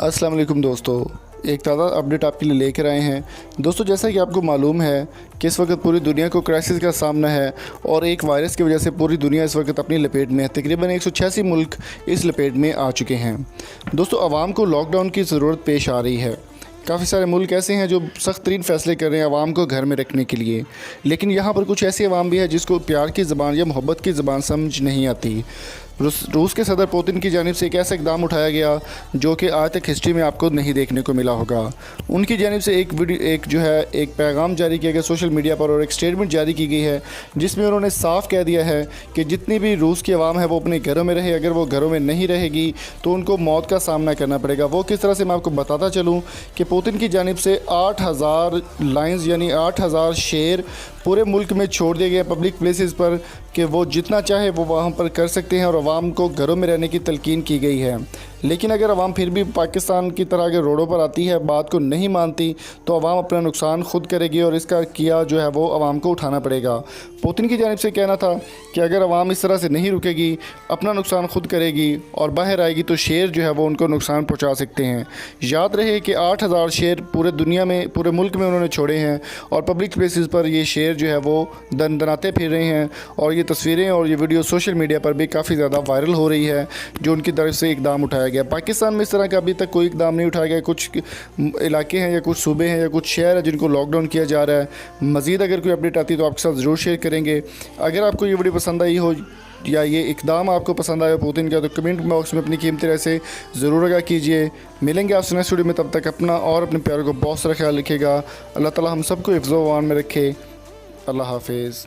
अस्सलाम वालेकुम दोस्तों, एक ताज़ा अपडेट आपके लिए लेकर आए हैं। दोस्तों, जैसा कि आपको मालूम है कि इस वक्त पूरी दुनिया को क्राइसिस का सामना है और एक वायरस की वजह से पूरी दुनिया इस वक्त अपनी लपेट में है। तकरीबन 186 मुल्क इस लपेट में आ चुके हैं। दोस्तों, आवाम को लॉकडाउन की ज़रूरत पेश आ रही है। काफ़ी सारे मुल्क ऐसे हैं जो सख्त तरीन फ़ैसले कर रहे हैं आवाम को घर में रखने के लिए, लेकिन यहाँ पर कुछ ऐसी आवाम भी है जिसको प्यार की ज़बान या मोहब्बत की ज़बान समझ नहीं आती। रूस के सदर पुतिन की जानिब से एक ऐसा इकदाम उठाया गया जो कि आज तक हिस्ट्री में आपको नहीं देखने को मिला होगा। उनकी जानिब से एक पैगाम जारी किया गया सोशल मीडिया पर और एक स्टेटमेंट जारी की गई है जिसमें उन्होंने साफ कह दिया है कि जितनी भी रूस की आवाम है वो अपने घरों में रहे। अगर वो घरों में नहीं रहेगी तो उनको मौत का सामना करना पड़ेगा। वो किस तरह से, मैं आपको बताता चलूँ कि पुतिन की जानिब से 8000 लाइन्स यानी 8000 शेर पूरे मुल्क में छोड़ दिए गए पब्लिक प्लेसेस पर कि वो जितना चाहे वो वहाँ पर कर सकते हैं और आवाम को घरों में रहने की तलकीन की गई है। लेकिन अगर आवाम फिर भी पाकिस्तान की तरह के रोडों पर आती है, बात को नहीं मानती, तो आवाम अपना नुकसान खुद करेगी और इसका किया जो है वो आवाम को उठाना पड़ेगा। पुतिन की जानिब से कहना था कि अगर आवाम इस तरह से नहीं रुकेगी, अपना नुकसान खुद करेगी और बाहर आएगी तो शेर जो है वो उनको नुकसान पहुँचा सकते हैं। याद रहे कि 8000 शेर पूरे दुनिया में, पूरे मुल्क में उन्होंने छोड़े हैं और पब्लिक प्लेसेस पर ये शेर जो है वो दनाते फिर रहे हैं। और ये तस्वीरें और ये वीडियो सोशल मीडिया पर भी काफ़ी ज़्यादा वायरल हो रही है जो उनकी तरफ से इकदाम उठाया गया। पाकिस्तान में इस तरह का अभी तक कोई इकदाम नहीं उठाया गया। कुछ इलाके हैं या कुछ सूबे हैं या कुछ शहर हैं जिनको लॉकडाउन किया जा रहा है। मज़ीद अगर कोई अपडेट आती है तो आपके साथ ज़रूर शेयर करेंगे। अगर आपको ये वीडियो पसंद आई हो या ये इकदाम आपको पसंद आया पुतिन का, तो कमेंट बॉक्स में अपनी कीमती राय से ज़रूर आगाह कीजिए। मिलेंगे आपसे नेक्स्ट वीडियो में, तब तक अपना और अपने प्यारों को बहुत सारा ख्याल रखिएगा। अल्लाह ताला हम सबको हिफ्ज़-ओ-अमान में रखे। अल्लाह हाफिज़।